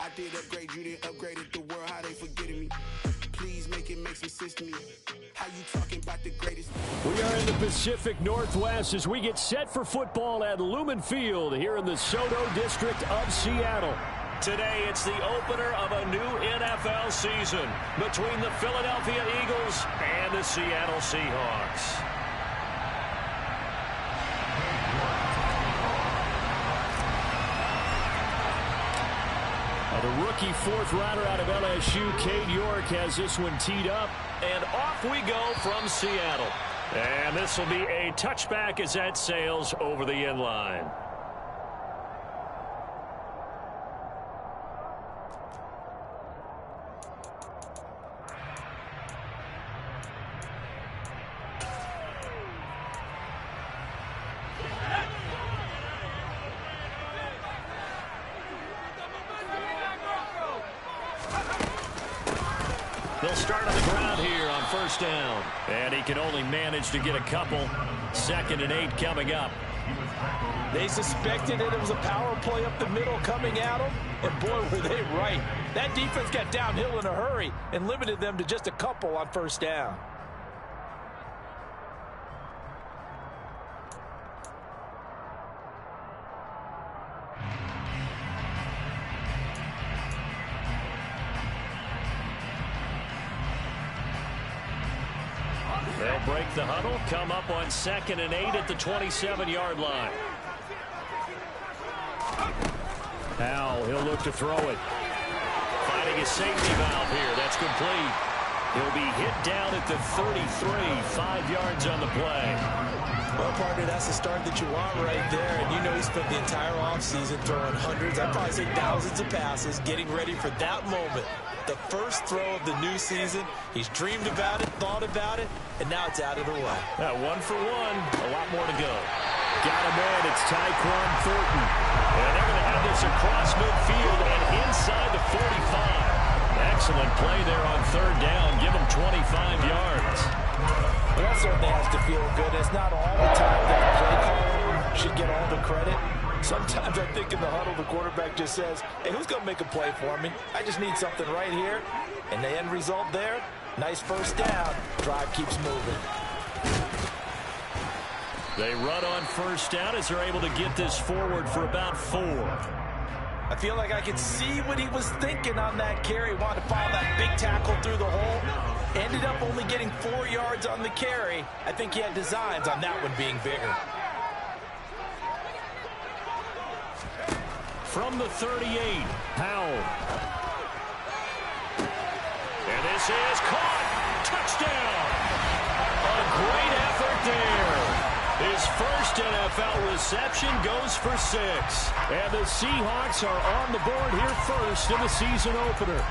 I did upgrade, you didn't upgrade it. The world, how they forgetting me. Please make it make some sense to me. How you talking about the greatest? We are in the Pacific Northwest as we get set for football at Lumen Field here in the Soto District of Seattle. Today, it's the opener of a new NFL season between the Philadelphia Eagles and the Seattle Seahawks. The rookie fourth rounder out of LSU, Cade York, has this one teed up. And off we go from Seattle. And this will be a touchback as that sails over the end line. They'll start on the ground here on first down. And he can only manage to get a couple. 2nd and 8 coming up. They suspected it was a power play up the middle coming at them. And boy, were they right. That defense got downhill in a hurry and limited them to just a couple on first down. They'll break the huddle, come up on 2nd and 8 at the 27-yard line. Now he'll look to throw it. Finding a safety valve here. That's complete. He'll be hit down at the 33, 5 yards on the play. Well, partner, that's the start that you want right there. And you know he spent the entire offseason throwing hundreds, I'd probably say thousands of passes, getting ready for that moment. The first throw of the new season. He's dreamed about it, thought about it, and now it's out of the way. 1 for 1. A lot more to go. Got him in. It's Tyquan Thornton. And they're going to have this across midfield and inside the 45. Excellent play there on 3rd down. Give him 25 yards. Well, that certainly has to feel good. It's not all the time that the play caller should get all the credit. Sometimes I think in the huddle, the quarterback just says, hey, who's going to make a play for me? I just need something right here. And the end result there, nice first down. Drive keeps moving. They run on first down as they're able to get this forward for about 4. I feel like I could see what he was thinking on that carry. Wanted to follow that big tackle through the hole. Ended up only getting 4 yards on the carry. I think he had designs on that one being bigger. From the 38, Powell. And this is caught. Touchdown. A great effort there. His first NFL reception goes for 6. And the Seahawks are on the board here first in the season opener.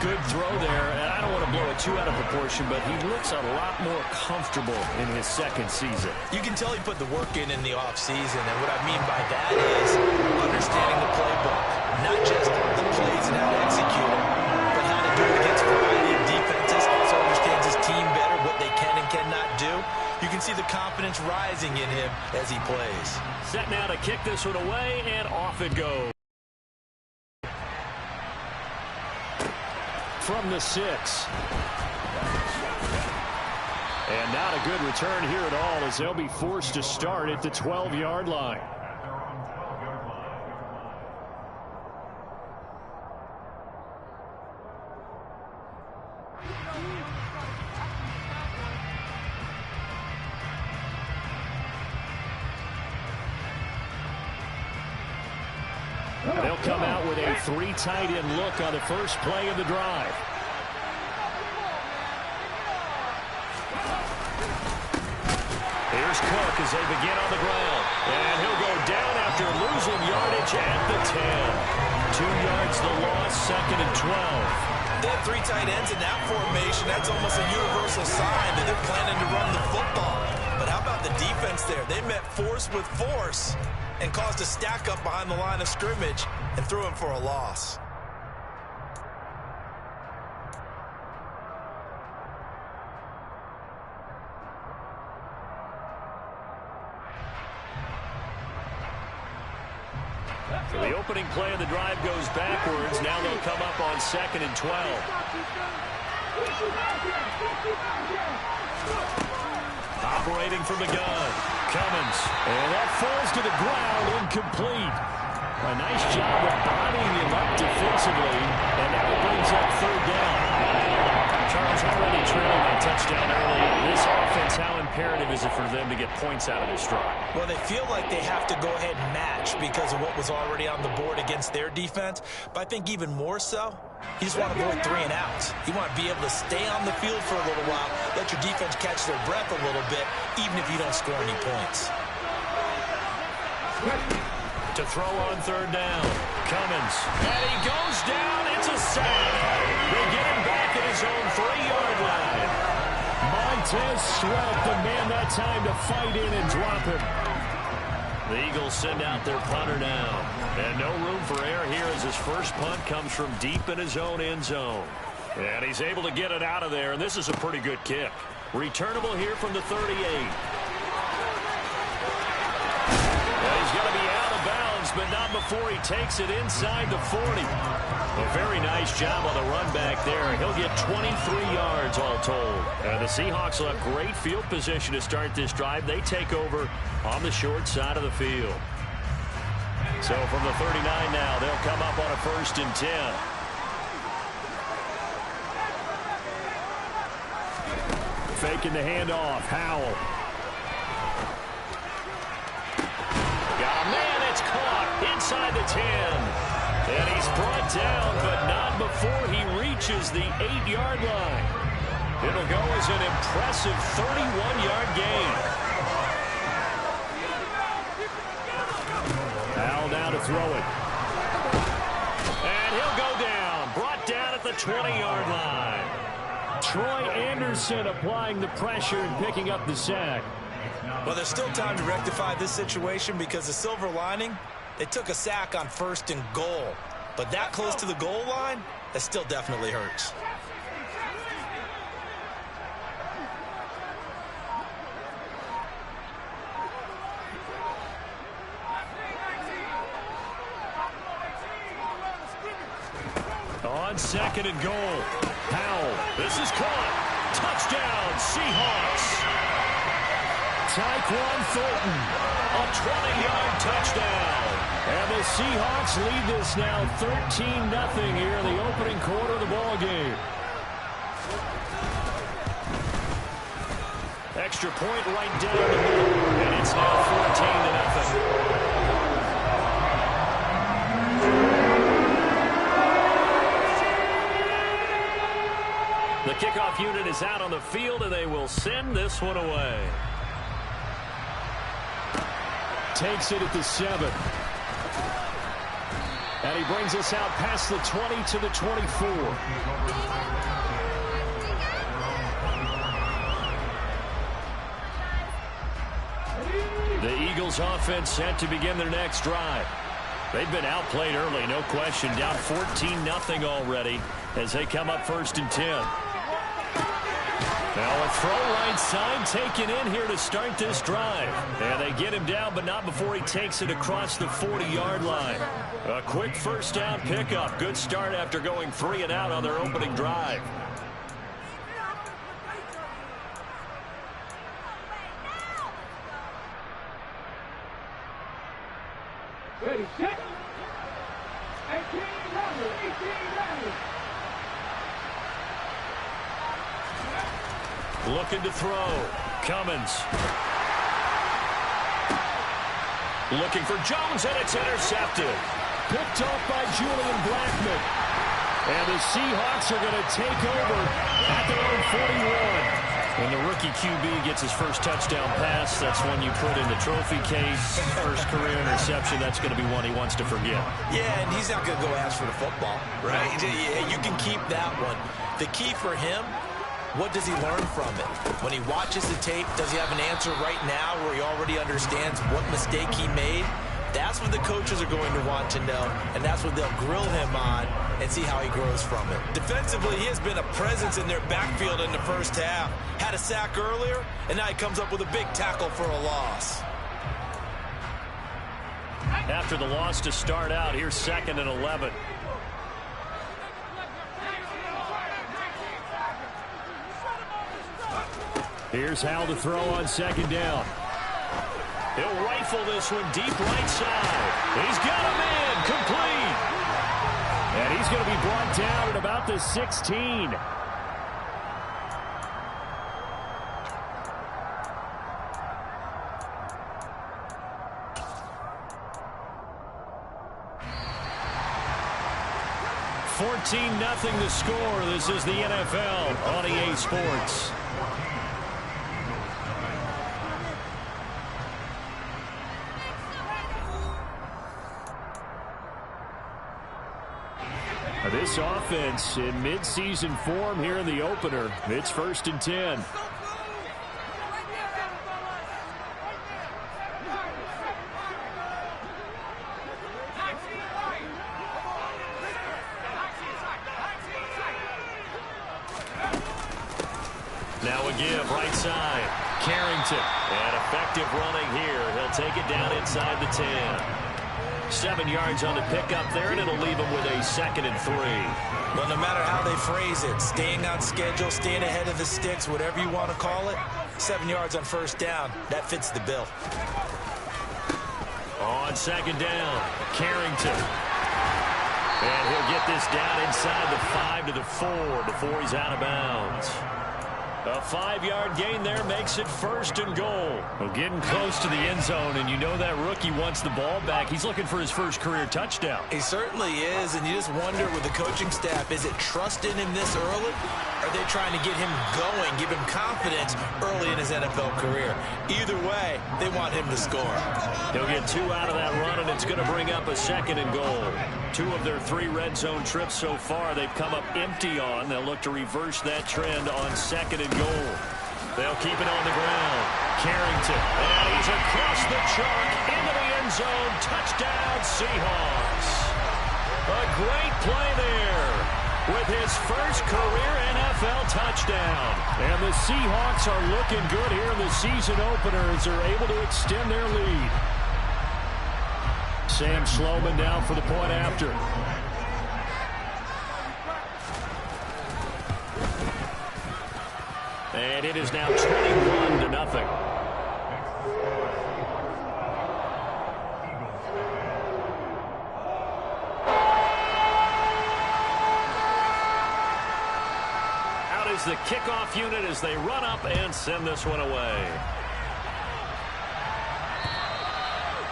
Good throw there, and I don't want to blow it too out of proportion, but he looks a lot more comfortable in his 2nd season. You can tell he put the work in the offseason, and what I mean by that is understanding the playbook, not just the plays and how to execute them, but how to do it against a variety of defenses. Also understands his team better, what they can and cannot do. You can see the confidence rising in him as he plays. Set now to kick this one away, and off it goes. From the 6. And not a good return here at all as they'll be forced to start at the 12-yard line. They'll come out with a 3 tight end look on the first play of the drive. Here's Cook as they begin on the ground. And he'll go down after losing yardage at the 10. 2 yards the loss, 2nd and 12. They have 3 tight ends in that formation. That's almost a universal sign that they're planning to run the football. But how about the defense there? They met force with force and caused a stack up behind the line of scrimmage and threw him for a loss. So the opening play of the drive goes backwards. Now they'll come up on 2nd and 12. Operating from the gun, Cummins. And that falls to the ground, incomplete. A nice job of bodying him up defensively, and now it brings up 3rd down. Charles already trailing that touchdown early. This offense, how imperative is it for them to get points out of this drive? Well, they feel like they have to go ahead and match because of what was already on the board against their defense. But I think even more so, you just want to avoid 3 and outs. You want to be able to stay on the field for a little while, let your defense catch their breath a little bit, even if you don't score any points. To throw on 3rd down, Cummins. And he goes down. It's a sack. They get him back at his own 3-yard line. Montez Sweat, the man that time to fight in and drop him. The Eagles send out their punter now. And no room for error here as his first punt comes from deep in his own end zone. And he's able to get it out of there, and this is a pretty good kick. Returnable here from the 38. And he's going to be out of bounds, but not before he takes it inside the 40. A very nice job on the run back there. He'll get 23 yards all told. The Seahawks will have great field position to start this drive. They take over on the short side of the field. So from the 39 now, they'll come up on a 1st and 10. Faking the handoff, Howell. Got a man, it's caught inside the 10. And he's brought down, but not before he reaches the 8-yard line. It'll go as an impressive 31-yard gain. Howell now to throw it. And he'll go down. Brought down at the 20-yard line. Troy Anderson applying the pressure and picking up the sack. Well, there's still time to rectify this situation because the silver lining, they took a sack on 1st and goal. But that close to the goal line, that still definitely hurts. On 2nd and goal, Howell. This is caught. Touchdown, Seahawks. Tyquan Thornton, a 20-yard touchdown. And the Seahawks lead this now 13-0 here in the opening quarter of the ball game. Extra point right down the middle, and it's now 14-0. The kickoff unit is out on the field, and they will send this one away. Takes it at the 7. And he brings us out past the 20 to the 24. The Eagles offense set to begin their next drive. They've been outplayed early, no question. Down 14-0 already as they come up 1st and 10. Now a throw right side taken in here to start this drive. And they get him down, but not before he takes it across the 40-yard line. A quick 1st down pickup. Good start after going 3 and out on their opening drive. Ready, set. 18 runners. Looking to throw. Cummins. Looking for Jones, and it's intercepted. Picked off by Julian Blackmon. And the Seahawks are going to take over at their own 41. When the rookie QB gets his first touchdown pass, that's one you put in the trophy case. First career interception, that's going to be one he wants to forget. Yeah, and he's not going to go ask for the football, right? You can keep that one. The key for him, what does he learn from it? When he watches the tape, does he have an answer right now where he already understands what mistake he made? That's what the coaches are going to want to know, and that's what they'll grill him on and see how he grows from it. Defensively, he has been a presence in their backfield in the first half. Had a sack earlier, and now he comes up with a big tackle for a loss. after the loss to start out. Here's 2nd and 11. Here's Howell to throw on 2nd down. He'll rifle this one deep right side. He's got a man complete. And he's going to be brought down at about the 16. Nothing the score. This is the NFL on EA Sports. This offense in midseason form here in the opener. It's 1st and 10. Now a give, right side. Carrington. And effective running here. He'll take it down inside the 10. 7 yards on the pickup there, and it'll leave him with a 2nd and 3. Well, no matter how they phrase it, staying on schedule, staying ahead of the sticks, whatever you want to call it, 7 yards on 1st down, that fits the bill. On 2nd down, Carrington. And he'll get this down inside the 5 to the 4 before he's out of bounds. A 5-yard gain there makes it 1st and goal. Well, getting close to the end zone, and you know that rookie wants the ball back. He's looking for his first career touchdown. He certainly is, and you just wonder with the coaching staff, is it trust in him this early? Are they trying to get him going, give him confidence early in his NFL career? Either way, they want him to score. He'll get 2 out of that run, and it's going to bring up a 2nd and goal. 2 of their 3 red zone trips so far they've come up empty on. They'll look to reverse that trend on 2nd and goal. They'll keep it on the ground. Carrington. And he's across the chalk into the end zone. Touchdown, Seahawks. A great play there with his first career NFL touchdown. And the Seahawks are looking good here in the season opener as they're able to extend their lead. Sam Sloman down for the point after. And it is now 21-0. Out is the kickoff unit as they run up and send this one away.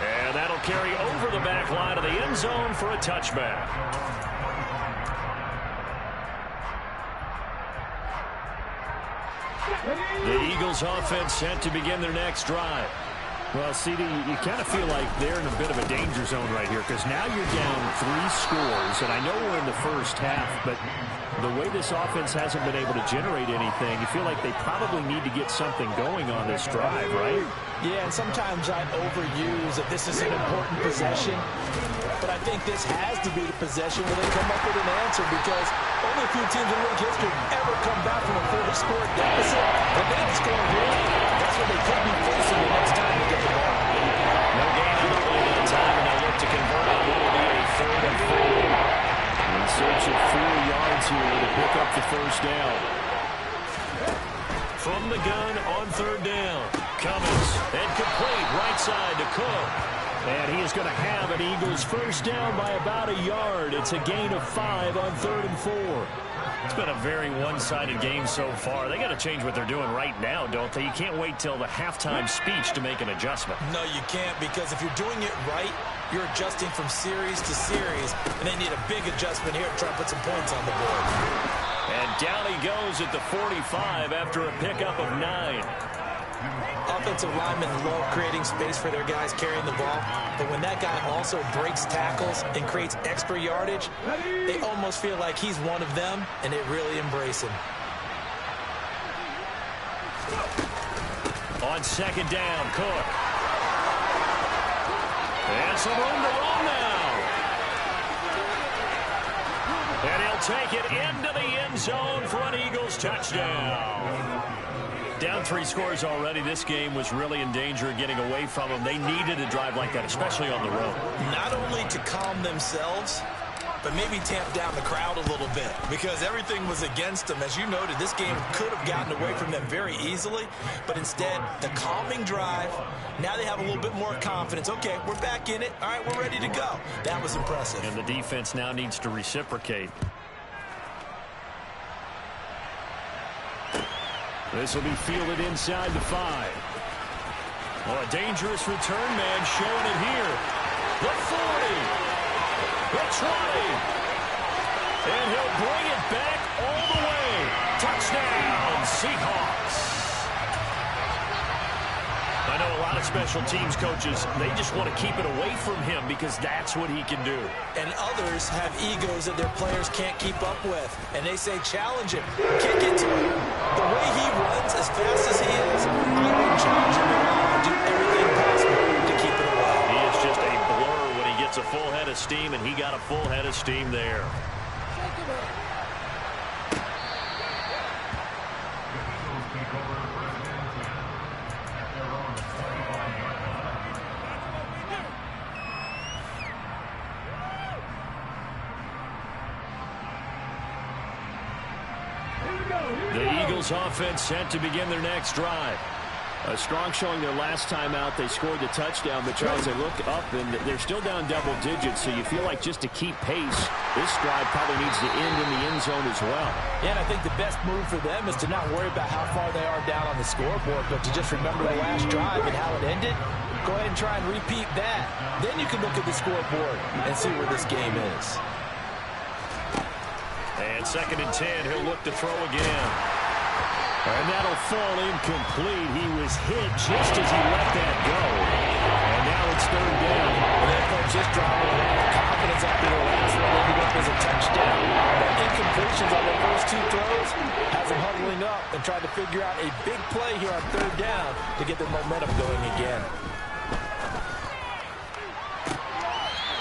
And that'll carry over the back line of the end zone for a touchback. The Eagles offense set to begin their next drive. Well, CD, you kind of feel like they're in a bit of a danger zone right here because now you're down 3 scores, and I know we're in the first half, but the way this offense hasn't been able to generate anything, you feel like they probably need to get something going on this drive, right? Yeah, and sometimes I overuse that this is an important possession, but I think this has to be the possession where they come up with an answer because only a few teams in league history ever come back from a 4-score deficit. If they don't score here, that's what they could be facing the next time they get the ball. No gain on the play that time, and they'll look to convert on what will be a 3rd and 4. In search of 4 yards here to pick up the 1st down. From the gun on 3rd down. Cummins, and complete right side to Cook. And he is going to have an Eagles 1st down by about a yard. It's a gain of 5 on 3rd and 4. It's been a very one-sided game so far. They got to change what they're doing right now, don't they? You can't wait till the halftime speech to make an adjustment. No, you can't, because if you're doing it right, you're adjusting from series to series, and they need a big adjustment here to try to put some points on the board. And down he goes at the 45 after a pickup of 9. Offensive linemen love creating space for their guys carrying the ball, but when that guy also breaks tackles and creates extra yardage, they almost feel like he's one of them, and they really embrace him. On 2nd down, Cook. And some room to run now. And he'll take it into the end zone for an Eagles touchdown. Down 3 scores already. This game was really in danger of getting away from them. They needed a drive like that, especially on the road. Not only to calm themselves, but maybe tamp down the crowd a little bit because everything was against them. As you noted, this game could have gotten away from them very easily, but instead, the calming drive, now they have a little bit more confidence. Okay, we're back in it. All right, we're ready to go. That was impressive. And the defense now needs to reciprocate. This will be fielded inside the 5. Oh, a dangerous return man showing it here. The 40. The 20. And he'll bring it back all the way. Touchdown, Seahawks. I know a lot of special teams coaches, they just want to keep it away from him because that's what he can do. And others have egos that their players can't keep up with. And they say, challenge him. Kick it to him. The way he runs as fast as he is, I would challenge him and do everything possible to keep it away. He is just a blur when he gets a full head of steam, and he got a full head of steam there. The Eagles offense set to begin their next drive. A strong showing their last time out. They scored the touchdown, but Charles, they look up and they're still down double digits, so you feel like just to keep pace, this drive probably needs to end in the end zone as well. Yeah, and I think the best move for them is to not worry about how far they are down on the scoreboard, but to just remember the last drive and how it ended. Go ahead and try and repeat that. Then you can look at the scoreboard and see where this game is. And 2nd and 10, he'll look to throw again. And that'll fall incomplete. He was hit just as he let that go. And now it's 3rd down. And that folks just dropped a lot of confidence after the last one ended up as a touchdown. But incompletions on their first 2 throws has them huddling up and trying to figure out a big play here on 3rd down to get their momentum going again.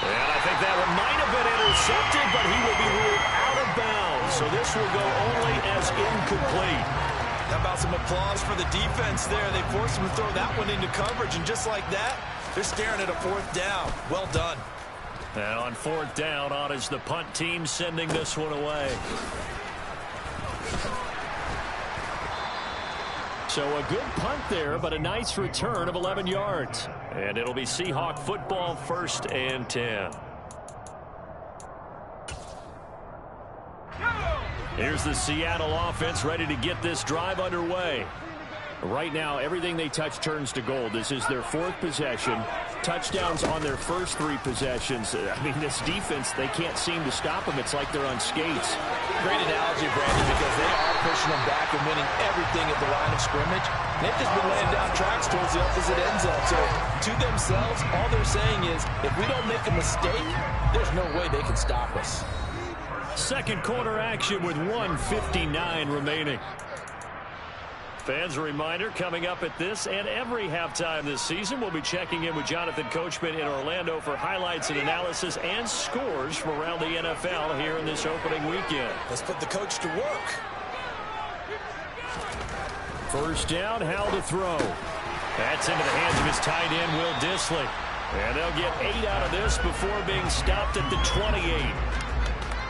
And I think that one might have been intercepted, but he will be ruled out of bounds. So this will go only as incomplete. How about some applause for the defense there? They forced him to throw that one into coverage, and just like that, they're staring at a 4th down. Well done. And on 4th down, on is the punt team sending this one away. So a good punt there, but a nice return of 11 yards. And it'll be Seahawk football, 1st and 10. Here's the Seattle offense ready to get this drive underway. Right now, everything they touch turns to gold. This is their 4th possession. Touchdowns on their first 3 possessions. I mean, this defense, they can't seem to stop them. It's like they're on skates. Great analogy, Brandon, because they are pushing them back and winning everything at the line of scrimmage. They've just been laying down tracks towards the opposite end zone. So, to themselves, all they're saying is, if we don't make a mistake, there's no way they can stop us. 2nd quarter action with 1:59 remaining. Fans, a reminder, coming up at this and every halftime this season, we'll be checking in with Jonathan Coachman in Orlando for highlights and analysis and scores from around the NFL here in this opening weekend. Let's put the coach to work. 1st down, Howell to throw. That's into the hands of his tight end, Will Dissly. And they'll get 8 out of this before being stopped at the 28.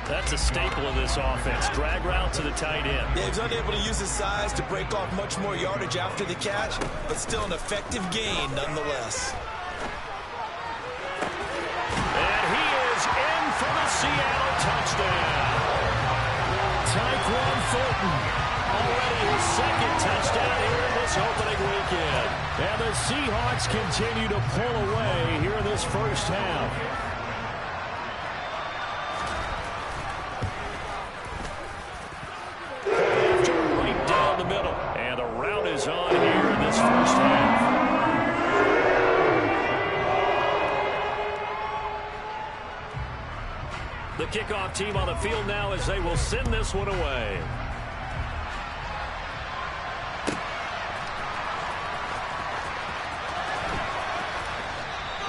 That's a staple of this offense. Drag route to the tight end. Yeah, he's unable to use his size to break off much more yardage after the catch, but still an effective gain nonetheless. And he is in for the Seattle touchdown. Tyquan Thornton, already his 2nd touchdown here in this opening weekend. And the Seahawks continue to pull away here in this 1st half. On here in this 1st half. The kickoff team on the field now as they will send this one away.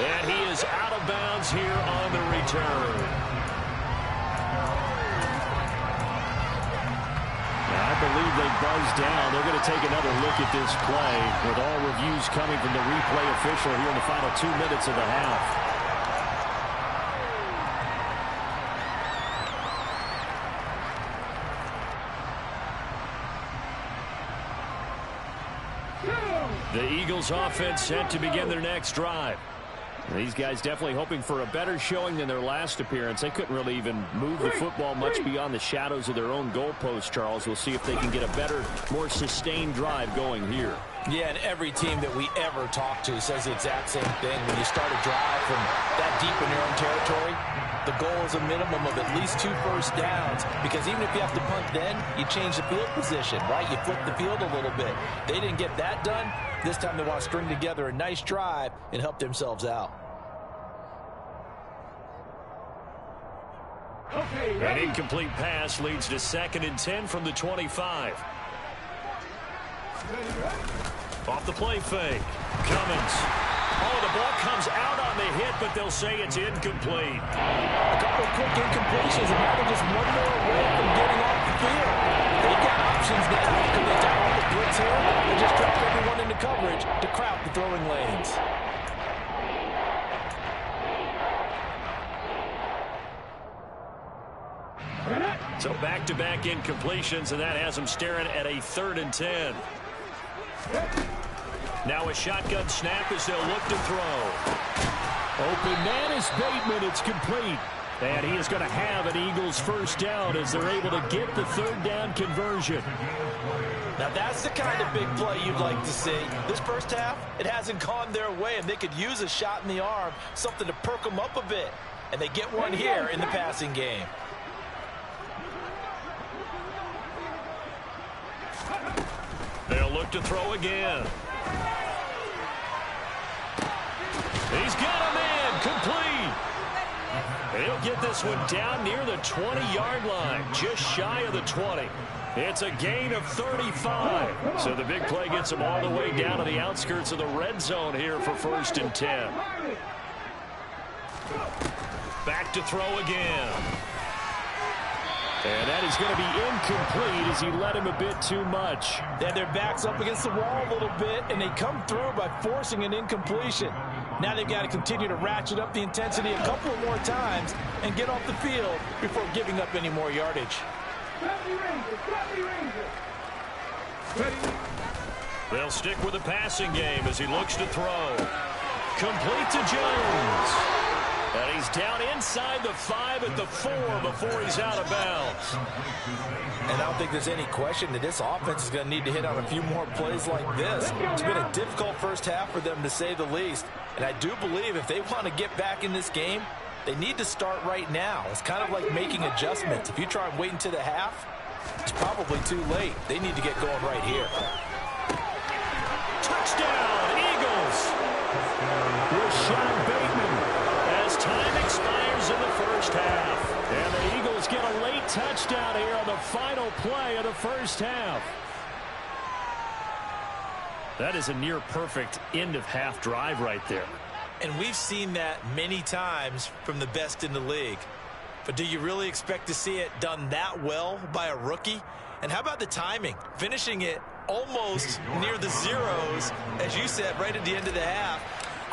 And he is out of bounds here on the return. I believe they buzzed down. They're going to take another look at this play with all reviews coming from the replay official here in the final 2 minutes of the half. The Eagles offense set to begin their next drive. These guys definitely hoping for a better showing than their last appearance. They couldn't really even move the football much beyond the shadows of their own goalpost, Charles. We'll see if they can get a better, more sustained drive going here. Yeah, and every team that we ever talk to says the exact same thing. When you start a drive from that deep in your own territory, the goal is a minimum of at least 2 first downs, because even if you have to punt then, you change the field position, right? You flip the field a little bit. They didn't get that done. This time they want to string together a nice drive and help themselves out. An incomplete pass leads to 2nd and 10 from the 25. Off the play fake. Cummins. Oh, the ball comes out on the hit, but they'll say it's incomplete. A couple of quick incompletions, and now they're just one more away from getting off the field. They've got options now. Can they dial the blitz here or just drop everyone into coverage to crowd the throwing lanes? So back-to-back incompletions, and that has them staring at a 3rd and 10. Now a shotgun snap as they'll look to throw. Open man is Bateman. It's complete. And he is going to have an Eagles first down as they're able to get the 3rd down conversion. Now that's the kind of big play you'd like to see. This first half, it hasn't gone their way, and they could use a shot in the arm, something to perk them up a bit. And they get one here in the passing game. They'll look to throw again. He's got a man complete. He'll get this one down near the 20-yard line, just shy of the 20. It's a gain of 35. So the big play gets them all the way down to the outskirts of the red zone here for 1st and 10. Back to throw again. And that is going to be incomplete as he led him a bit too much. Then their back's up against the wall a little bit, and they come through by forcing an incompletion. Now they've got to continue to ratchet up the intensity a couple more times and get off the field before giving up any more yardage. They'll stick with the passing game as he looks to throw. Complete to Jones. And he's down inside the 5 at the 4 before he's out of bounds. And I don't think there's any question that this offense is going to need to hit on a few more plays like this. It's been a difficult first half for them, to say the least. And I do believe if they want to get back in this game, they need to start right now. It's kind of like making adjustments. If you try and wait until the half, it's probably too late. They need to get going right here. Touchdown, Eagles! Rashad Bateman. As time expires in the first half. And the Eagles get a late touchdown here on the final play of the first half. That is a near-perfect end-of-half drive right there. And we've seen that many times from the best in the league. But do you really expect to see it done that well by a rookie? And how about the timing? Finishing it almost near the zeros, as you said, right at the end of the half.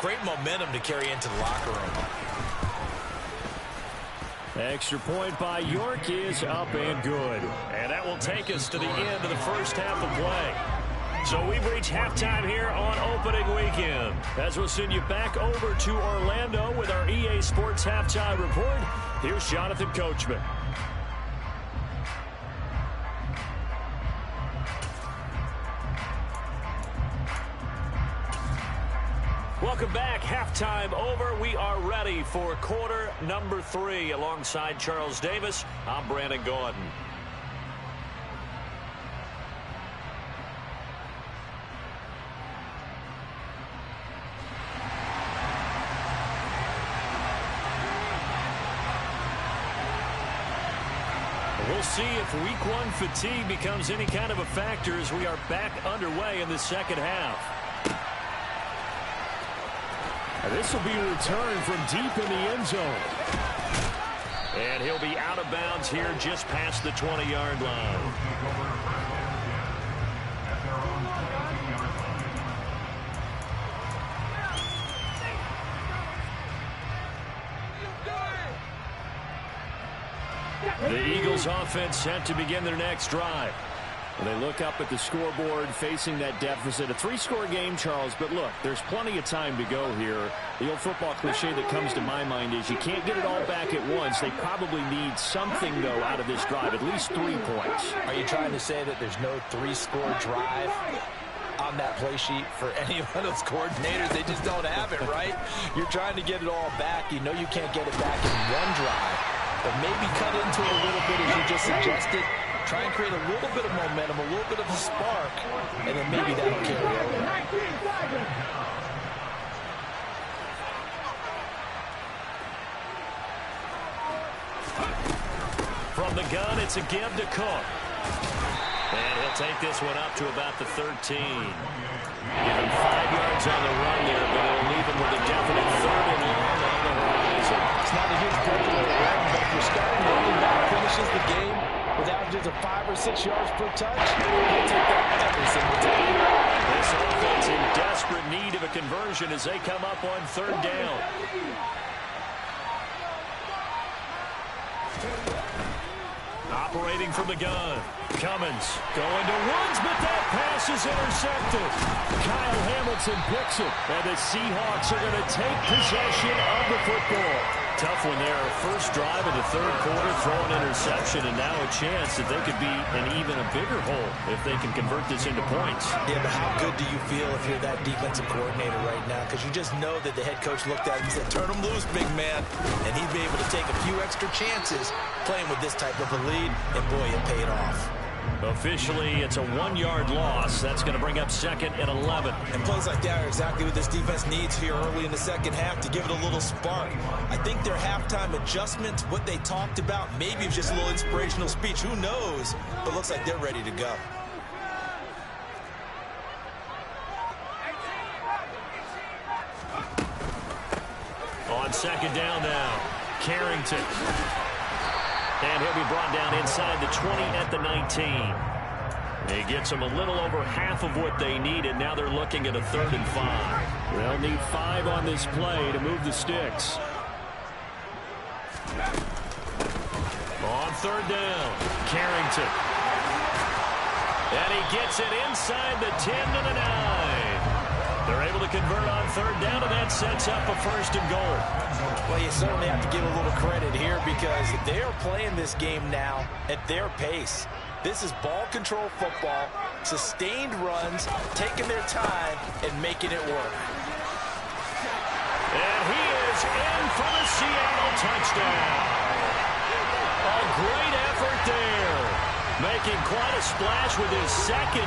Great momentum to carry into the locker room. Extra point by York is up and good. And that will take us to the end of the first half of play. So we've reached halftime here on opening weekend. As we'll send you back over to Orlando with our EA Sports Halftime Report, here's Jonathan Coachman. Welcome back. Halftime over. We are ready for quarter number 3. Alongside Charles Davis, I'm Brandon Gordon. We'll see if week 1 fatigue becomes any kind of a factor as we are back underway in the second half. This will be a return from deep in the end zone. And he'll be out of bounds here just past the 20-yard line. The Eagles offense set to begin their next drive. They look up at the scoreboard facing that deficit. A 3-score game, Charles, but look, there's plenty of time to go here. The old football cliche that comes to my mind is you can't get it all back at once. They probably need something, though, out of this drive, at least 3 points. Are you trying to say that there's no 3-score drive on that play sheet for any one of those coordinators? They just don't have it, right? You're trying to get it all back. You know you can't get it back in one drive. But maybe cut into it a little bit, as you just suggested. Try and create a little bit of momentum, a little bit of a spark, and then maybe that'll carry over. From the gun, it's a give to Cook. And he'll take this one up to about the 13. Give him 5 yards on the run there, but it'll leave him with a definite 3rd and long on the horizon. It's not a huge breakaway run, but if you're starting running back, finishes the game with averages of 5 or 6 yards per touch, he'll take that every single time. This offense in desperate need of a conversion as they come up on 3rd down. Operating from the gun. Cummins going to Woods, but that pass is intercepted. Kyle Hamilton picks it, and the Seahawks are going to take possession of the football. Tough one there. First drive of the 3rd quarter, throw an interception, and now a chance that they could be in even a bigger hole if they can convert this into points. Yeah, but how good do you feel if you're that defensive coordinator right now? Because you just know that the head coach looked at him and said, turn him loose, big man. And he'd be able to take a few extra chances playing with this type of a lead, and boy, it paid off. Officially, it's a 1-yard loss. That's going to bring up 2nd and 11. And plays like that are exactly what this defense needs here early in the second half to give it a little spark. I think their halftime adjustments, what they talked about, maybe it's just a little inspirational speech. Who knows? But looks like they're ready to go. On 2nd down now, Carrington. And he'll be brought down inside the 20 at the 19. He gets them a little over half of what they needed. Now they're looking at a 3rd and 5. They'll need 5 on this play to move the sticks. On 3rd down, Carrington. And he gets it inside the 10 to the 9. They're able to convert on 3rd down, and that sets up a 1st and goal. Well, you certainly have to give a little credit here because they are playing this game now at their pace. This is ball control football, sustained runs, taking their time, and making it work. And he is in for the Seattle touchdown. A great effort there, making quite a splash with his 2nd.